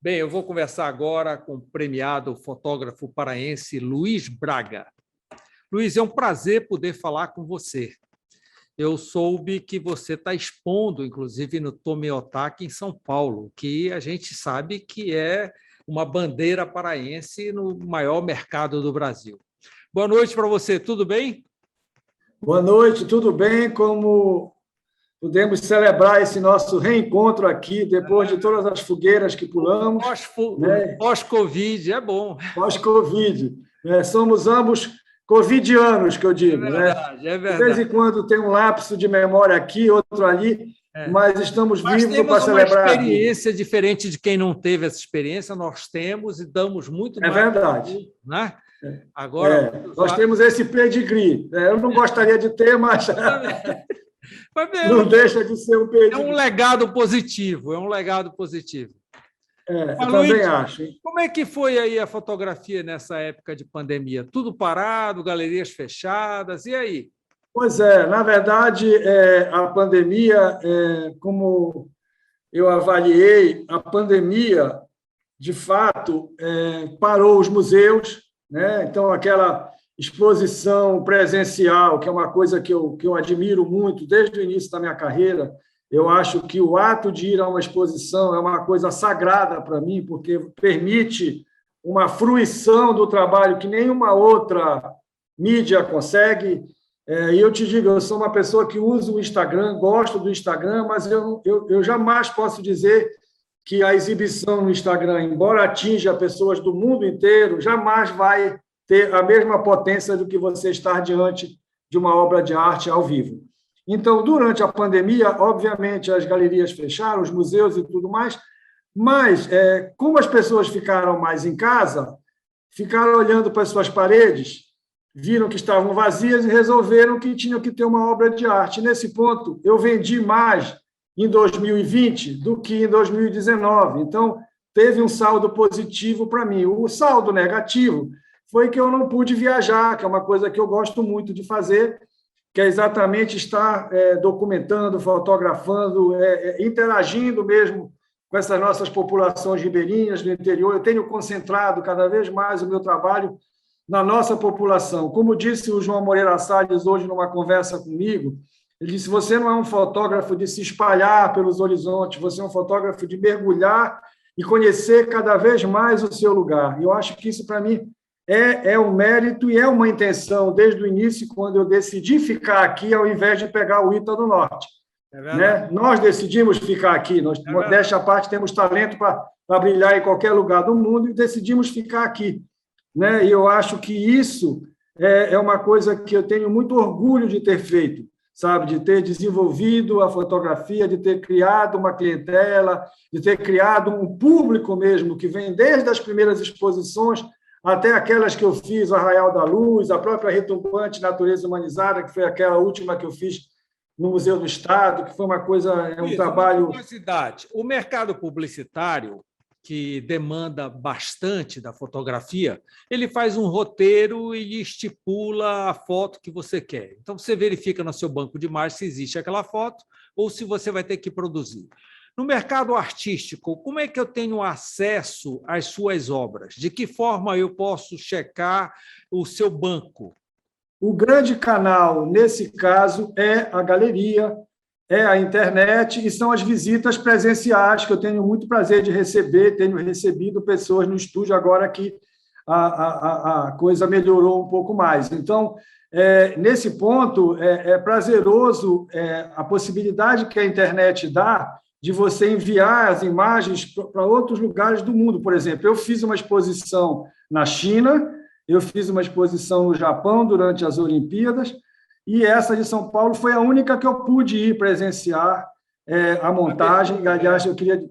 Bem, eu vou conversar agora com o premiado fotógrafo paraense Luiz Braga. Luiz, é um prazer poder falar com você. Eu soube que você está expondo, inclusive, no Tomiotaki, em São Paulo, que a gente sabe que é uma bandeira paraense no maior mercado do Brasil. Boa noite para você, tudo bem? Boa noite, tudo bem? Como podemos celebrar esse nosso reencontro aqui, depois de todas as fogueiras que pulamos, né? Pós-Covid, é bom. Pós-Covid. Somos ambos covidianos, que eu digo. É verdade, né? é verdade. De vez em quando tem um lapso de memória aqui, outro ali, mas estamos vivos para celebrar. Mas temos uma experiência diferente de quem não teve essa experiência, nós temos e damos muito mais. É verdade. Né? Agora, nós temos esse pedigree. Eu não gostaria de ter, mas não deixa de ser um pedigree. É um legado positivo, é um legado positivo. Eu também acho. Como é que foi aí a fotografia nessa época de pandemia? Tudo parado, galerias fechadas, e aí? Pois é, na verdade, a pandemia, como eu avaliei, a pandemia, de fato, parou os museus, né? Então, aquela exposição presencial, que é uma coisa que eu admiro muito desde o início da minha carreira. Eu acho que o ato de ir a uma exposição é uma coisa sagrada para mim, porque permite uma fruição do trabalho que nenhuma outra mídia consegue. E eu te digo, eu sou uma pessoa que usa o Instagram, gosto do Instagram, mas eu jamais posso dizer que a exibição no Instagram, embora atinja pessoas do mundo inteiro, jamais vai ter a mesma potência do que você estar diante de uma obra de arte ao vivo. Então, durante a pandemia, obviamente, as galerias fecharam, os museus e tudo mais, mas, como as pessoas ficaram mais em casa, ficaram olhando para as suas paredes, viram que estavam vazias e resolveram que tinham que ter uma obra de arte. Nesse ponto, eu vendi mais em 2020 do que em 2019. Então, teve um saldo positivo para mim. O saldo negativo foi que eu não pude viajar, que é uma coisa que eu gosto muito de fazer, que é exatamente estar documentando, fotografando, interagindo mesmo com essas nossas populações ribeirinhas do interior. Eu tenho concentrado cada vez mais o meu trabalho na nossa população. Como disse o João Moreira Salles hoje numa conversa comigo, ele disse: você não é um fotógrafo de se espalhar pelos horizontes, você é um fotógrafo de mergulhar e conhecer cada vez mais o seu lugar. E eu acho que isso, para mim, é um mérito e é uma intenção desde o início, quando eu decidi ficar aqui, ao invés de pegar o ITA do Norte. Né? Nós decidimos ficar aqui, nós, modéstia à parte, temos talento para brilhar em qualquer lugar do mundo e decidimos ficar aqui. Né? E eu acho que isso é uma coisa que eu tenho muito orgulho de ter feito, sabe? De ter desenvolvido a fotografia, de ter criado uma clientela, de ter criado um público mesmo, que vem desde as primeiras exposições até aquelas que eu fiz, Arraial da Luz, a própria Retumbante Natureza Humanizada, que foi aquela última que eu fiz no Museu do Estado, que foi uma coisa, um trabalho... Curiosidade, o mercado publicitário, que demanda bastante da fotografia, ele faz um roteiro e estipula a foto que você quer. Então, você verifica no seu banco de imagens se existe aquela foto ou se você vai ter que produzir. No mercado artístico, como é que eu tenho acesso às suas obras? De que forma eu posso checar o seu banco? O grande canal, nesse caso, é a galeria, é a internet e são as visitas presenciais, que eu tenho muito prazer de receber, tenho recebido pessoas no estúdio agora que a coisa melhorou um pouco mais. Então, nesse ponto, é prazeroso a possibilidade que a internet dá de você enviar as imagens para outros lugares do mundo. Por exemplo, eu fiz uma exposição na China, eu fiz uma exposição no Japão durante as Olimpíadas, e essa de São Paulo foi a única que eu pude ir presenciar a montagem. Aliás, eu queria...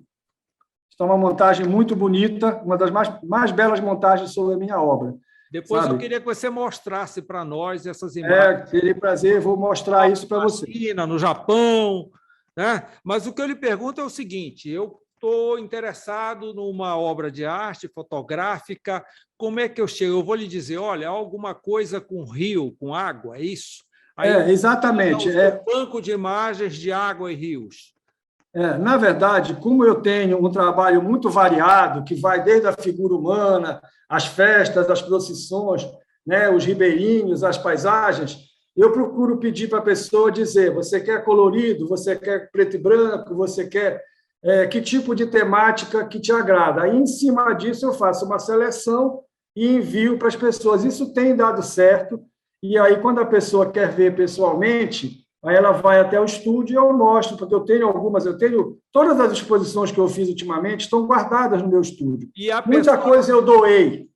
Está uma montagem muito bonita, uma das mais belas montagens sobre a minha obra. Depois sabe? Eu queria que você mostrasse para nós essas imagens. Teria prazer, vou mostrar isso para você. Na China, no Japão, né? Mas o que eu lhe pergunto é o seguinte: eu estou interessado numa obra de arte fotográfica, como é que eu chego? Eu vou lhe dizer, olha, alguma coisa com rio, com água, é isso? Aí, exatamente. Um banco de imagens de água e rios. Na verdade, como eu tenho um trabalho muito variado, que vai desde a figura humana, as festas, as procissões, né, os ribeirinhos, as paisagens, eu procuro pedir para a pessoa dizer: você quer colorido, você quer preto e branco, você quer que tipo de temática que te agrada. Aí, em cima disso, eu faço uma seleção e envio para as pessoas. Isso tem dado certo, e aí, quando a pessoa quer ver pessoalmente, aí ela vai até o estúdio e eu mostro, porque eu tenho todas as exposições que eu fiz ultimamente estão guardadas no meu estúdio. E a Muita pessoa, coisa eu doei.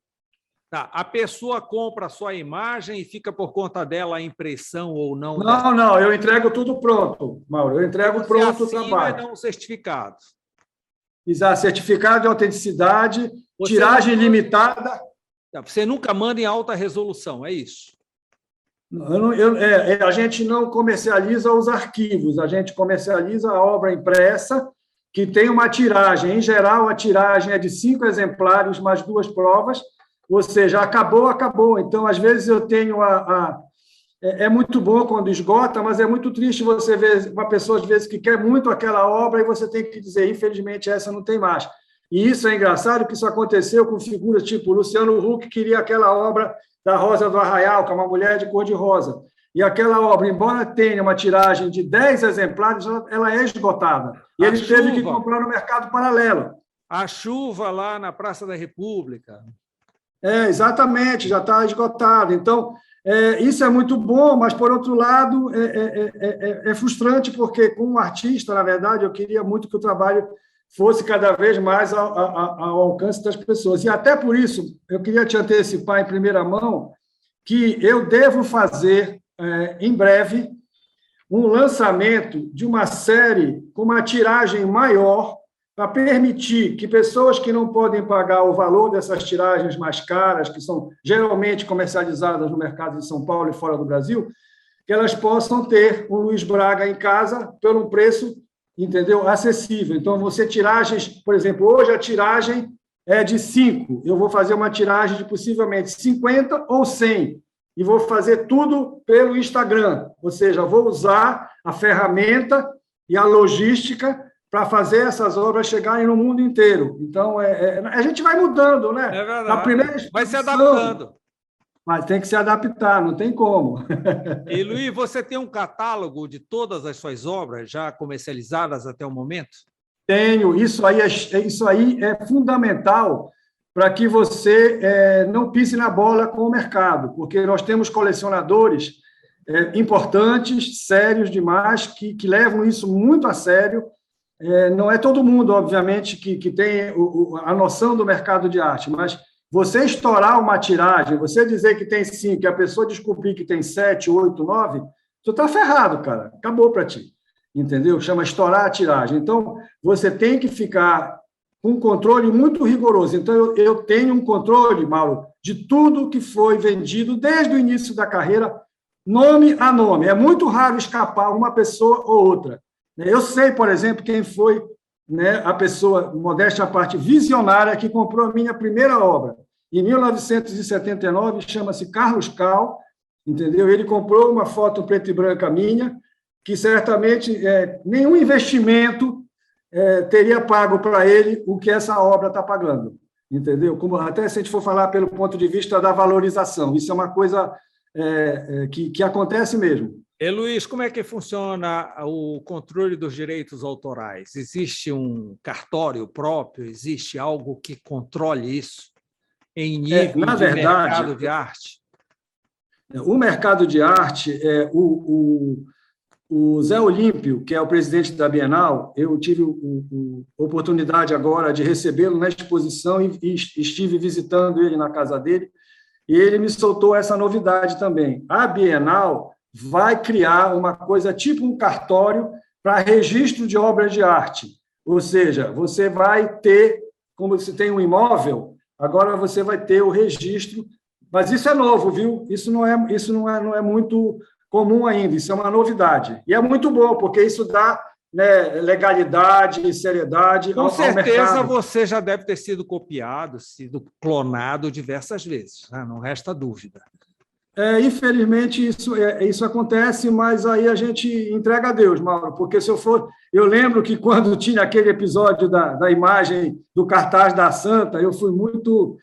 tá, a pessoa compra a sua imagem e fica por conta dela a impressão ou não dessa. Não, eu entrego tudo pronto, Mauro, eu entrego Você pronto o assina e trabalho. dá um certificado. Exato, certificado de autenticidade, Você tiragem não, limitada. você nunca manda em alta resolução, é isso? A gente não comercializa os arquivos, a gente comercializa a obra impressa, que tem uma tiragem. Em geral, a tiragem é de 5 exemplares, mais 2 provas, ou seja, acabou, acabou. Então, às vezes, eu tenho É muito bom quando esgota, mas é muito triste você ver uma pessoa, às vezes, que quer muito aquela obra e você tem que dizer: infelizmente, essa não tem mais. E isso é engraçado, que isso aconteceu com figuras tipo Luciano Huck, queria aquela obra da Rosa do Arraial, que é uma mulher de cor-de-rosa. E aquela obra, embora tenha uma tiragem de 10 exemplares, ela é esgotada. E ele teve que comprar no mercado paralelo. A chuva lá na Praça da República. Exatamente, já está esgotado. Então, isso é muito bom, mas, por outro lado, é frustrante, porque, como artista, na verdade, eu queria muito que o trabalho fosse cada vez mais ao alcance das pessoas. E, até por isso, eu queria te antecipar em primeira mão que eu devo fazer, em breve, um lançamento de uma série com uma tiragem maior, para permitir que pessoas que não podem pagar o valor dessas tiragens mais caras, que são geralmente comercializadas no mercado de São Paulo e fora do Brasil, que elas possam ter um Luiz Braga em casa por um preço, entendeu, acessível. Então, você tiragens, por exemplo, hoje a tiragem é de 5, eu vou fazer uma tiragem de possivelmente 50 ou 100, e vou fazer tudo pelo Instagram, ou seja, vou usar a ferramenta e a logística para fazer essas obras chegarem no mundo inteiro. Então, a gente vai mudando, né? É verdade. A primeira vai se adaptando. Mas tem que se adaptar, não tem como. E, Luiz, você tem um catálogo de todas as suas obras já comercializadas até o momento? Tenho. Isso aí é fundamental para que você não pise na bola com o mercado, porque nós temos colecionadores importantes, sérios demais, que levam isso muito a sério. Não é todo mundo, obviamente, que tem a noção do mercado de arte, mas você estourar uma tiragem, você dizer que tem 5, e a pessoa descobrir que tem 7, 8, 9, tu está ferrado, cara. Acabou para ti. Entendeu? Chama estourar a tiragem. Então, você tem que ficar com um controle muito rigoroso. Então, eu tenho um controle, Mauro, de tudo que foi vendido desde o início da carreira, nome a nome. É muito raro escapar uma pessoa ou outra. Eu sei, por exemplo, quem foi, né, a pessoa, modéstia à parte, visionária, que comprou a minha primeira obra. Em 1979, chama-se Carlos Cal, entendeu? Ele comprou uma foto preto e branca minha, que certamente nenhum investimento teria pago para ele o que essa obra está pagando, entendeu? Até se a gente for falar pelo ponto de vista da valorização, isso é uma coisa que acontece mesmo. E, Luiz, como é que funciona o controle dos direitos autorais? Existe um cartório próprio? Existe algo que controle isso em nível na verdade, mercado de arte? O mercado de arte, o Zé Olímpio, que é o presidente da Bienal, eu tive a oportunidade agora de recebê-lo na exposição e estive visitando ele na casa dele, e ele me soltou essa novidade também. A Bienal vai criar uma coisa tipo um cartório para registro de obras de arte. Ou seja, você vai ter, como você tem um imóvel, agora você vai ter o registro, mas isso é novo, viu? Isso não é muito comum ainda, isso é uma novidade. E é muito bom, porque isso dá, né, legalidade e seriedade ao mercado. Com certeza você já deve ter sido copiado, sido clonado diversas vezes, né? Não resta dúvida. Infelizmente, isso acontece, mas aí a gente entrega a Deus, Mauro, porque se eu for. Eu lembro que quando tinha aquele episódio da imagem do cartaz da Santa, eu fui muito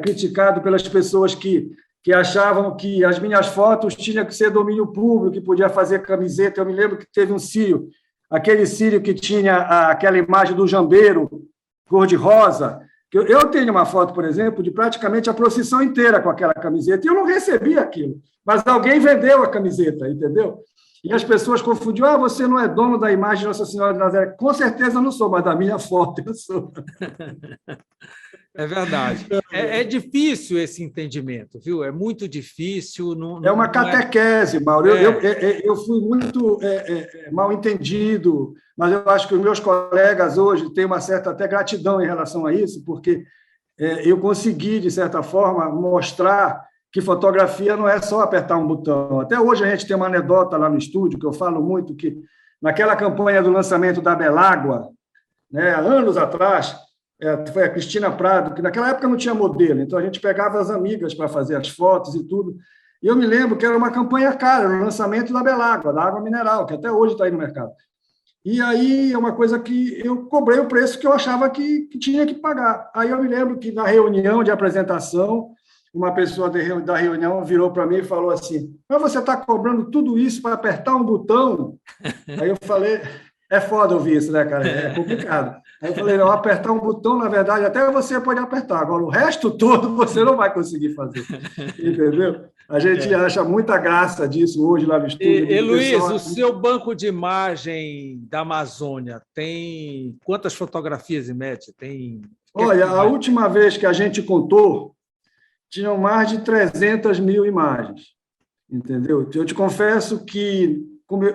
criticado pelas pessoas que achavam que as minhas fotos tinham que ser domínio público, que podia fazer camiseta. Eu me lembro que teve um círio, aquele círio que tinha aquela imagem do jambeiro, cor-de-rosa. Eu tenho uma foto, por exemplo, de praticamente a procissão inteira com aquela camiseta, e eu não recebi aquilo, mas alguém vendeu a camiseta, entendeu? E as pessoas confundiam, você não é dono da imagem de Nossa Senhora de Nazaré. Com certeza eu não sou, mas da minha foto eu sou. É verdade. É difícil esse entendimento, viu? É muito difícil. É uma catequese, Mauro. Eu fui muito mal entendido, mas eu acho que os meus colegas hoje têm uma certa até gratidão em relação a isso, porque eu consegui, de certa forma, mostrar que fotografia não é só apertar um botão. Até hoje a gente tem uma anedota lá no estúdio, que eu falo muito, que naquela campanha do lançamento da Belágua, né, há anos atrás, foi a Cristina Prado, que naquela época não tinha modelo, então a gente pegava as amigas para fazer as fotos e tudo. E eu me lembro que era uma campanha cara, o lançamento da Belágua, da água mineral, que até hoje está aí no mercado. E aí é uma coisa que eu cobrei o preço que eu achava que tinha que pagar. Aí eu me lembro que na reunião de apresentação, uma pessoa da reunião virou para mim e falou assim, mas você está cobrando tudo isso para apertar um botão? Aí eu falei, é foda ouvir isso, né, cara? É complicado. Aí eu falei, não, apertar um botão, na verdade, até você pode apertar. Agora, o resto todo você não vai conseguir fazer. Entendeu? A gente acha muita graça disso hoje lá no estúdio. E Luiz, o seu banco de imagem da Amazônia tem quantas fotografias em média? Olha, a última vez que a gente contou, tinham mais de 300 mil imagens. Entendeu? Eu te confesso que,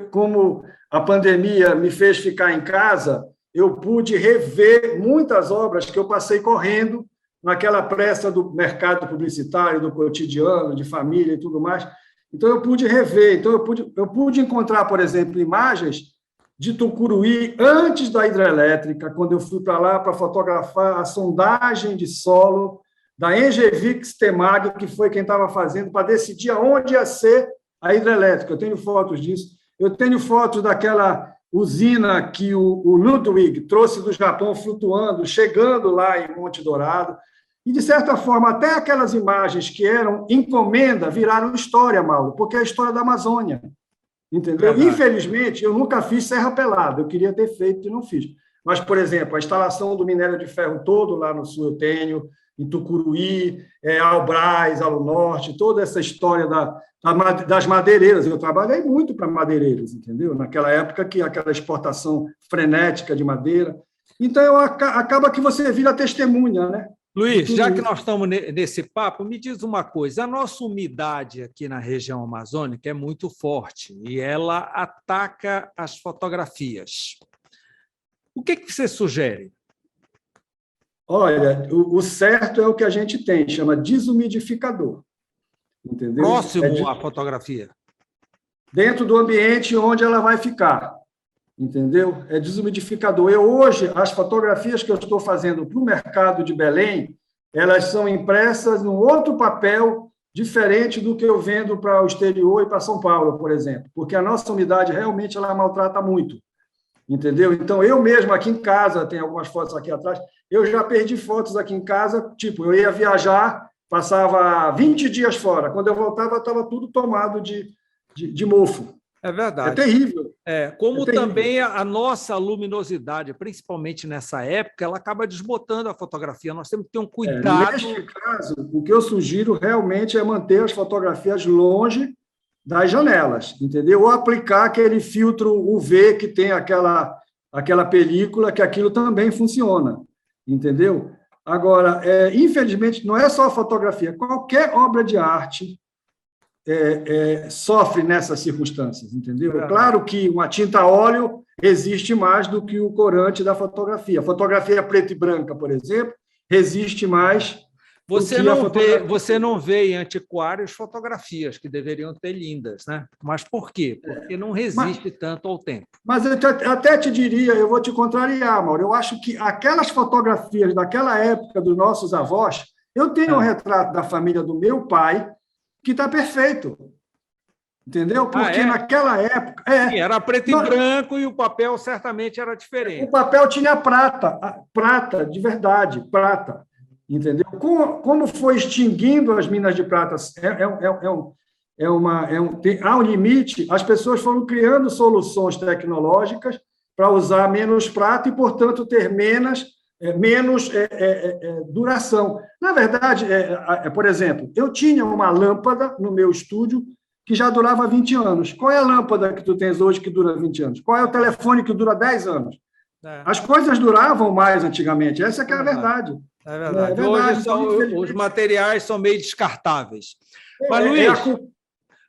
como a pandemia me fez ficar em casa, eu pude rever muitas obras que eu passei correndo naquela pressa do mercado publicitário, do cotidiano, de família e tudo mais. Então, eu pude rever. Então, eu pude encontrar, por exemplo, imagens de Tucuruí antes da hidrelétrica, quando eu fui para lá para fotografar a sondagem de solo da Engevix Temag, que foi quem estava fazendo, para decidir aonde ia ser a hidrelétrica. Eu tenho fotos disso. Eu tenho fotos daquela usina que o Ludwig trouxe do Japão flutuando, chegando lá em Monte Dourado. E, de certa forma, até aquelas imagens que eram encomenda viraram história, Mauro, porque é a história da Amazônia. Entendeu? Verdade. Infelizmente, eu nunca fiz Serra Pelada. Eu queria ter feito e não fiz. Mas, por exemplo, a instalação do minério de ferro todo lá no sul eu tenho, em Tucuruí, Albrás, Alunorte, toda essa história das madeireiras. Eu trabalhei muito para madeireiros, entendeu? Naquela época, que aquela exportação frenética de madeira. Então, acaba que você vira testemunha, né? Luiz, já que nós estamos nesse papo, me diz uma coisa. A nossa umidade aqui na região amazônica é muito forte e ela ataca as fotografias. O que você sugere? Olha, o certo é o que a gente tem, chama desumidificador. Entendeu? Próximo à fotografia. Dentro do ambiente onde ela vai ficar. Entendeu? É desumidificador. Hoje, as fotografias que eu estou fazendo para o mercado de Belém, elas são impressas num outro papel diferente do que eu vendo para o exterior e para São Paulo, por exemplo, porque a nossa umidade realmente ela maltrata muito. Entendeu? Então, eu mesmo aqui em casa, tem algumas fotos aqui atrás, eu já perdi fotos aqui em casa, tipo, eu ia viajar, passava 20 dias fora, quando eu voltava, estava tudo tomado de mofo. É verdade. É terrível. Como também a nossa luminosidade, principalmente nessa época, ela acaba desbotando a fotografia. Nós temos que ter um cuidado. Neste caso, o que eu sugiro realmente é manter as fotografias longe das janelas, entendeu? Ou aplicar aquele filtro UV que tem aquela película, que aquilo também funciona, entendeu? Agora, infelizmente, não é só a fotografia, qualquer obra de arte sofre nessas circunstâncias, entendeu? É claro que uma tinta a óleo resiste mais do que o corante da fotografia. A fotografia preta e branca, por exemplo, resiste mais. Você não vê em antiquários fotografias que deveriam ter lindas, né? Mas por quê? Porque não resiste tanto ao tempo. Mas eu até te diria, eu vou te contrariar, Mauro, eu acho que aquelas fotografias daquela época dos nossos avós, eu tenho um retrato da família do meu pai, que está perfeito. Entendeu? Porque é? naquela época... Sim, era preto e branco e o papel certamente era diferente. O papel tinha prata, prata de verdade, prata. Entendeu? Como foi extinguindo as minas de prata? Há um limite, as pessoas foram criando soluções tecnológicas para usar menos prata e, portanto, ter menos duração. Na verdade, por exemplo, eu tinha uma lâmpada no meu estúdio que já durava 20 anos. Qual é a lâmpada que tu tens hoje que dura 20 anos? Qual é o telefone que dura 10 anos? As coisas duravam mais antigamente, essa que é a verdade. É verdade. Hoje os materiais são meio descartáveis. Mas, Luiz,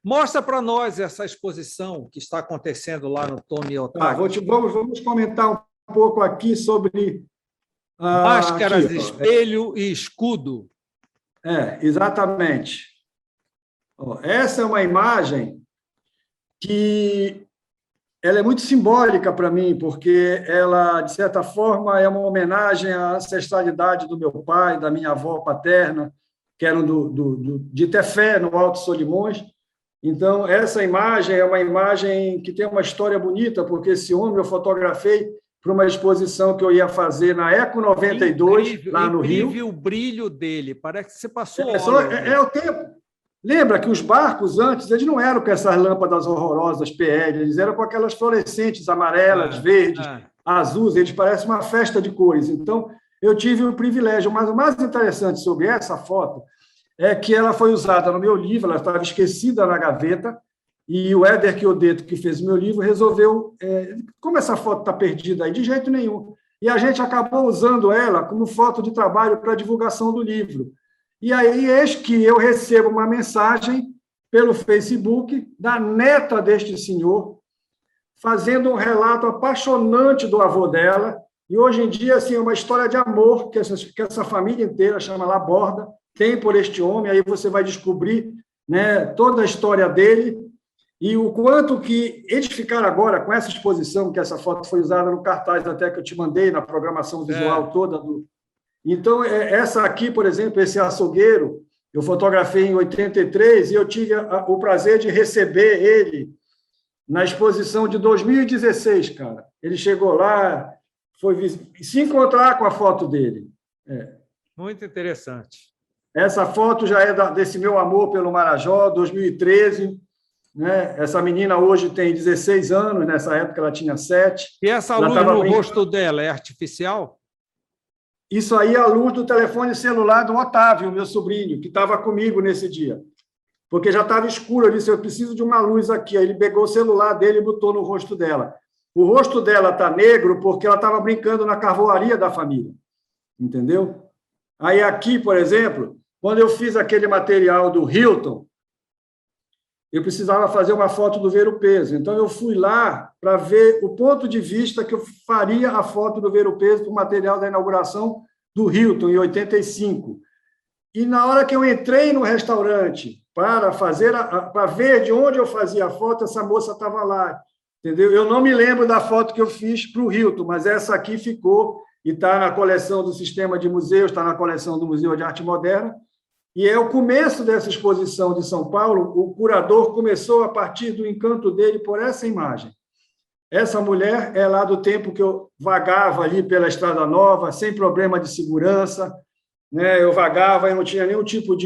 mostra para nós essa exposição que está acontecendo lá no Tomi Otaki. Vamos comentar um pouco aqui sobre... Máscaras, espelho e escudo. Exatamente. Essa é uma imagem que ela é muito simbólica para mim, porque ela, de certa forma, é uma homenagem à ancestralidade do meu pai, da minha avó paterna, que eram de Tefé, no Alto Solimões. Então, essa imagem é uma imagem que tem uma história bonita, porque esse homem eu fotografei para uma exposição que eu ia fazer na Eco 92, lá no Rio. Incrível o brilho dele, parece que você passou É o tempo. Lembra que os barcos antes, eles não eram com essas lâmpadas horrorosas PL, eles eram com aquelas fluorescentes amarelas, verdes, azuis, eles parecem uma festa de cores. Então, eu tive o privilégio, mas o mais interessante sobre essa foto é que ela foi usada no meu livro, ela estava esquecida na gaveta, e o Éder Chiodeto, que fez o meu livro, resolveu... como essa foto está perdida aí? De jeito nenhum. E a gente acabou usando ela como foto de trabalho para a divulgação do livro. E aí, eis que eu recebo uma mensagem pelo Facebook da neta deste senhor, fazendo um relato apaixonante do avô dela, e hoje em dia, assim, é uma história de amor que essa família inteira, chama Laborda, tem por este homem, aí você vai descobrir, né, toda a história dele, e o quanto que eles ficaram agora com essa exposição, que essa foto foi usada no cartaz até que eu te mandei, na programação visual toda do... Então, essa aqui, por exemplo, esse açougueiro, eu fotografei em 83 e eu tive o prazer de receber ele na exposição de 2016, cara. Ele chegou lá, foi se encontrar com a foto dele. Muito interessante. Essa foto já é desse meu amor pelo Marajó, 2013. Né? Essa menina hoje tem 16 anos, nessa época ela tinha 7. E essa luz no rosto dela é artificial? Isso aí é a luz do telefone celular do Otávio, meu sobrinho, que estava comigo nesse dia. Porque já estava escuro, eu disse, eu preciso de uma luz aqui. Aí ele pegou o celular dele e botou no rosto dela. O rosto dela está negro porque ela estava brincando na carvoaria da família. Entendeu? Aí aqui, por exemplo, quando eu fiz aquele material do Hilton, eu precisava fazer uma foto do Ver o Peso. Então, eu fui lá para ver o ponto de vista que eu faria a foto do Ver o Peso para o material da inauguração do Hilton, em 85. E, na hora que eu entrei no restaurante para ver de onde eu fazia a foto, essa moça estava lá. Entendeu? Eu não me lembro da foto que eu fiz para o Hilton, mas essa aqui ficou e está na coleção do Sistema de Museus, está na coleção do Museu de Arte Moderna. E é o começo dessa exposição de São Paulo, o curador começou a partir do encanto dele por essa imagem. Essa mulher é lá do tempo que eu vagava ali pela Estrada Nova, sem problema de segurança, né? Eu vagava e não tinha nenhum tipo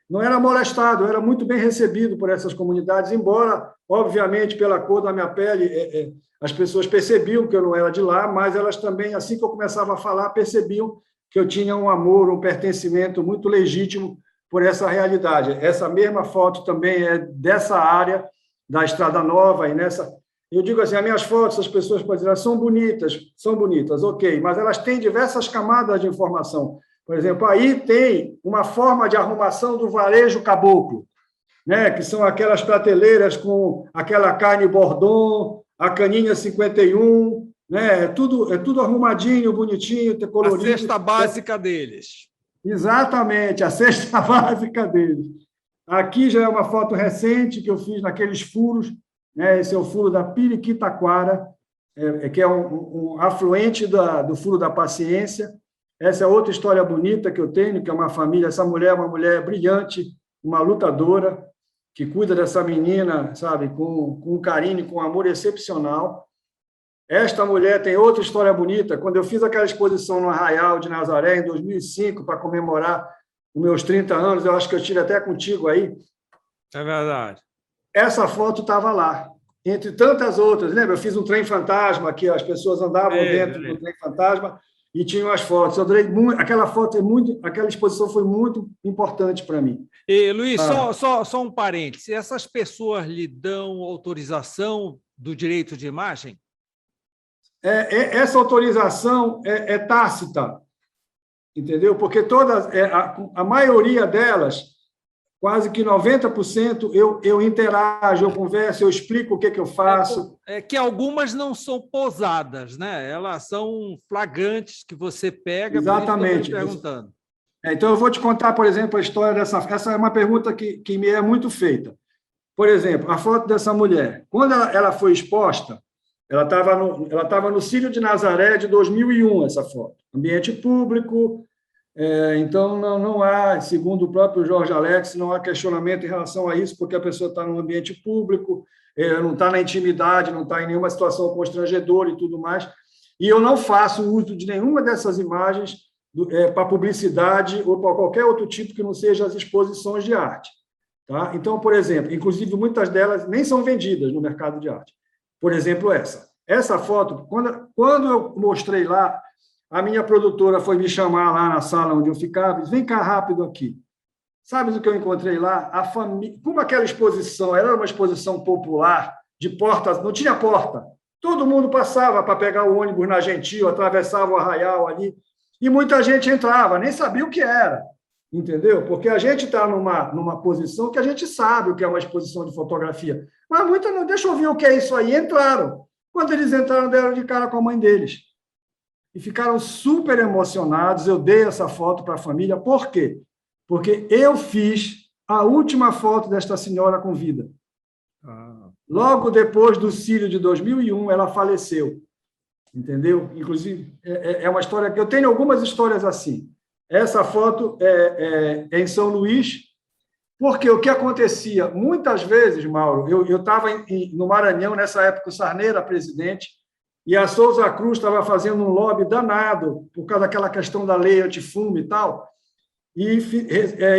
não era molestado, eu era muito bem recebido por essas comunidades, embora, obviamente, pela cor da minha pele, as pessoas percebiam que eu não era de lá, mas elas também, assim que eu começava a falar, percebiam que eu tinha um amor, um pertencimento muito legítimo por essa realidade. Essa mesma foto também é dessa área da Estrada Nova, e nessa... Eu digo assim, as minhas fotos, as pessoas podem dizer, são bonitas, ok, mas elas têm diversas camadas de informação. Por exemplo, aí tem uma forma de arrumação do varejo caboclo, né, que são aquelas prateleiras com aquela carne bordon, a caninha 51, né? É tudo arrumadinho, bonitinho, colorido. A cesta básica deles. Exatamente, a cesta básica deles. Aqui já é uma foto recente que eu fiz naqueles furos, né? Esse é o furo da Piriquitaquara, que é um afluente do Furo da Paciência. Essa é outra história bonita que eu tenho, que é uma família, essa mulher é uma mulher brilhante, uma lutadora, que cuida dessa menina, sabe, com um carinho, com um amor excepcional. Esta mulher tem outra história bonita. Quando eu fiz aquela exposição no Arraial de Nazaré, em 2005, para comemorar os meus 30 anos, eu acho que eu tive até contigo aí. É verdade. Essa foto estava lá, entre tantas outras. Lembra? Eu fiz um trem fantasma, que as pessoas andavam dentro do trem fantasma e tinham as fotos. Eu adorei muito. Aquela exposição foi muito importante para mim. E, Luiz, só um parêntese. Essas pessoas lhe dão autorização do direito de imagem? Essa autorização é tácita, entendeu? Porque a maioria delas, quase que 90%, eu interajo, eu converso, eu explico o que eu faço. É que algumas não são posadas, né? Elas são flagrantes que você pega. Exatamente. Por isso que eu estou perguntando. Então, eu vou te contar, por exemplo, a história dessa. Essa é uma pergunta que me é muito feita. Por exemplo, a foto dessa mulher. Quando ela foi exposta, ela estava no Círio de Nazaré de 2001, essa foto. Ambiente público. Então, não há, segundo o próprio Jorge Alex, não há questionamento em relação a isso, porque a pessoa está no ambiente público, não está na intimidade, não está em nenhuma situação constrangedora e tudo mais. E eu não faço uso de nenhuma dessas imagens para publicidade ou para qualquer outro tipo que não seja as exposições de arte. Tá? Então, por exemplo, inclusive muitas delas nem são vendidas no mercado de arte. Por exemplo, essa foto, quando eu mostrei lá, a minha produtora foi me chamar lá na sala onde eu ficava e disse: vem cá rápido aqui. Sabe o que eu encontrei lá? A família, como aquela exposição era uma exposição popular, de portas, não tinha porta. Todo mundo passava para pegar o ônibus na Gentil, atravessava o Arraial ali, e muita gente entrava, nem sabia o que era, entendeu? Porque a gente está numa posição que a gente sabe o que é uma exposição de fotografia. Mas muita não, deixa eu ver o que é isso aí. Entraram. Quando eles entraram, deram de cara com a mãe deles. E ficaram super emocionados. Eu dei essa foto para a família. Por quê? Porque eu fiz a última foto desta senhora com vida. Logo depois do Círio de 2001, ela faleceu. Entendeu? Inclusive, é uma história que eu tenho algumas histórias assim. Essa foto é em São Luís, porque o que acontecia? Muitas vezes, Mauro, eu estava no Maranhão, nessa época o Sarney era presidente, e a Souza Cruz estava fazendo um lobby danado, por causa daquela questão da lei antifumo e tal, e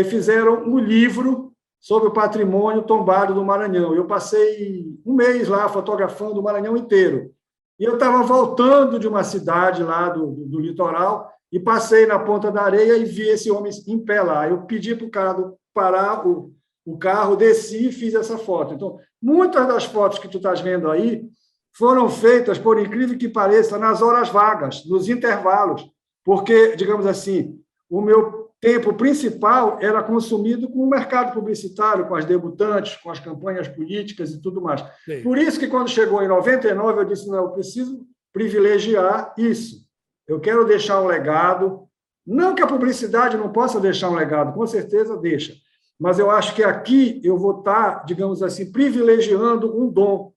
fizeram um livro sobre o patrimônio tombado do Maranhão. Eu passei um mês lá fotografando o Maranhão inteiro. E eu estava voltando de uma cidade lá do litoral e passei na Ponta da Areia e vi esse homem em pé lá. Eu pedi para o cara parar o carro, desci e fiz essa foto. Então, muitas das fotos que tu estás vendo aí foram feitas, por incrível que pareça, nas horas vagas, nos intervalos, porque, digamos assim, o meu tempo principal era consumido com o mercado publicitário, com as debutantes, com as campanhas políticas e tudo mais. Sim. Por isso que, quando chegou em 99, eu disse, não, eu preciso privilegiar isso. Eu quero deixar um legado. Não que a publicidade não possa deixar um legado, com certeza deixa. Mas eu acho que aqui eu vou estar, digamos assim, privilegiando um dom.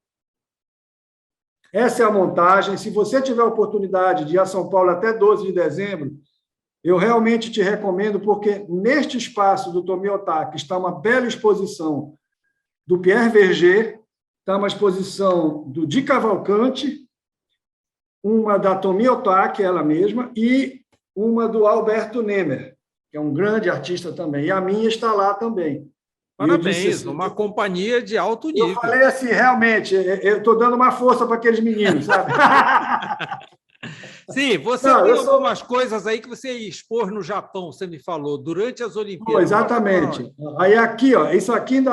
Essa é a montagem. Se você tiver a oportunidade de ir a São Paulo até 12 de dezembro, eu realmente te recomendo, porque neste espaço do Tomi Otaki está uma bela exposição do Pierre Verger, está uma exposição do Di Cavalcanti, uma da Tomi Otaki, ela mesma, e uma do Alberto Nemer, que é um grande artista também. E a minha está lá também. Parabéns, uma companhia de alto nível. Eu falei assim, realmente, eu estou dando uma força para aqueles meninos, sabe? Sim, você tem algumas coisas aí que você ia expor no Japão, você me falou, durante as Olimpíadas. Exatamente. Aí aqui, ó, isso aqui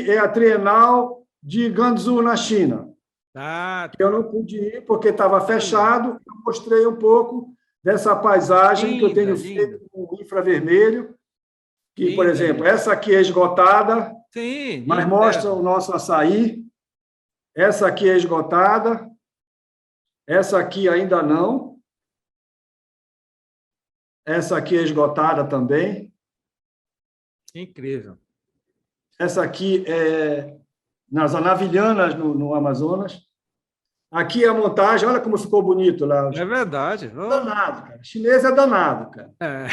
é a Trienal de Guangzhou, na China. Eu não pude ir porque estava fechado. Eu mostrei um pouco dessa paisagem que eu tenho feito com infravermelho, que, por exemplo, essa aqui é esgotada, mas mostra o nosso açaí. Essa aqui é esgotada. Essa aqui ainda não. Essa aqui é esgotada também. Incrível. Essa aqui é nas Anavilhanas, no Amazonas. Aqui a montagem, olha como ficou bonito lá. É verdade. Oh, Danado, cara. Chinês é danado, cara. é.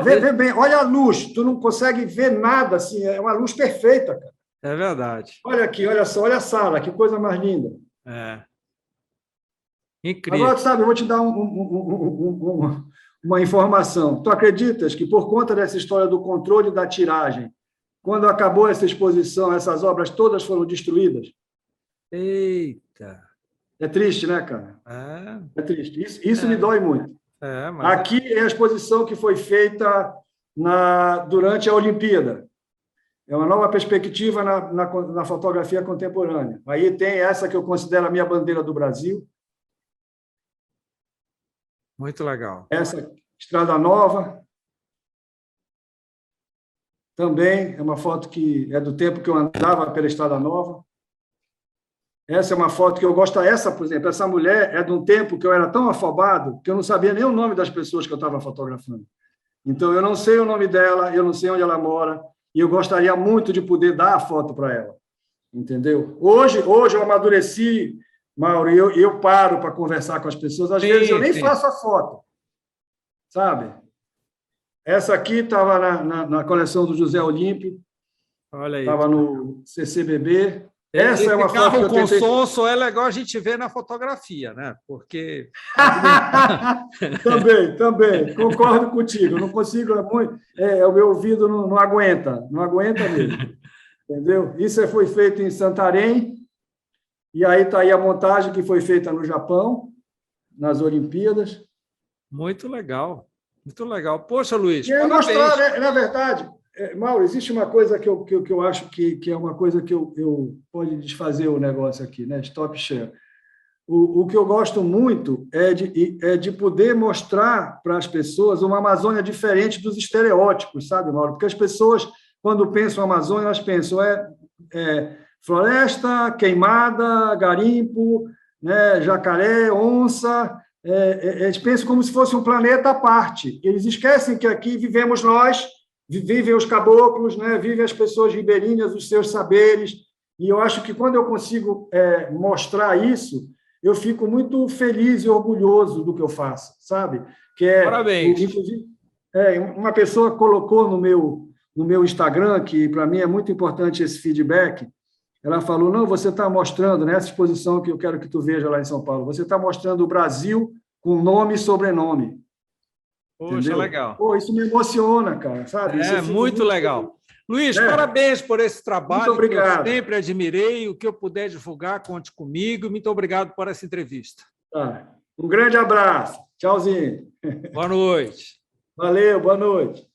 Vê bem, olha a luz, tu não consegue ver nada assim, é uma luz perfeita, cara. É verdade. Olha aqui, olha só, olha a sala, que coisa mais linda. É. Agora, Incrível. tu sabe, eu vou te dar uma informação. Tu acreditas que, por conta dessa história do controle da tiragem, quando acabou essa exposição, essas obras todas foram destruídas? Eita. É triste, né, cara? É triste. Isso me dói muito. Mas Aqui é a exposição que foi feita durante a Olimpíada. É uma nova perspectiva na fotografia contemporânea. Aí tem essa que eu considero a minha bandeira do Brasil, muito legal. essa Estrada Nova, também é uma foto que é do tempo que eu andava pela Estrada Nova. Essa é uma foto que eu gosto. Essa, por exemplo, essa mulher é de um tempo que eu era tão afobado que eu não sabia nem o nome das pessoas que eu estava fotografando. Então, eu não sei o nome dela, eu não sei onde ela mora, e eu gostaria muito de poder dar a foto para ela. Entendeu? Hoje eu amadureci, Mauro, e eu paro para conversar com as pessoas. Às vezes eu nem faço a foto, sabe? Essa aqui estava na coleção do José Olímpio, olha aí. Estava no CCBB. Essa é uma foto que eu com tentei... som só é legal a gente ver na fotografia, né? Porque também, concordo contigo. Não consigo, o meu ouvido não aguenta mesmo. Entendeu? Isso foi feito em Santarém, e aí está aí a montagem que foi feita no Japão, nas Olimpíadas. Muito legal, muito legal. Poxa, Luiz, e parabéns. Mostrar, né? Na verdade, Mauro, existe uma coisa que eu acho que é uma coisa que eu pode desfazer o negócio aqui, né? Stop share. O que eu gosto muito é de poder mostrar para as pessoas uma Amazônia diferente dos estereótipos, sabe, Mauro? Porque as pessoas, quando pensam Amazônia, elas pensam floresta, queimada, garimpo, né, jacaré, onça. Eles pensam como se fosse um planeta à parte. Eles esquecem que aqui vivemos nós, vivem os caboclos, né, vivem as pessoas ribeirinhas, os seus saberes. E eu acho que quando eu consigo mostrar isso, eu fico muito feliz e orgulhoso do que eu faço, sabe? Parabéns. Inclusive, uma pessoa colocou no meu Instagram, que para mim é muito importante esse feedback, ela falou, não, você está mostrando, nessa exposição que eu quero que tu veja lá em São Paulo, você está mostrando o Brasil com nome e sobrenome. Poxa, entendeu? Legal. Pô, isso me emociona, cara, sabe? Muito legal. Luiz, parabéns por esse trabalho. Muito obrigado. Que eu sempre admirei. O que eu puder divulgar, conte comigo. Muito obrigado por essa entrevista. Um grande abraço. Tchauzinho. Boa noite. Valeu, boa noite.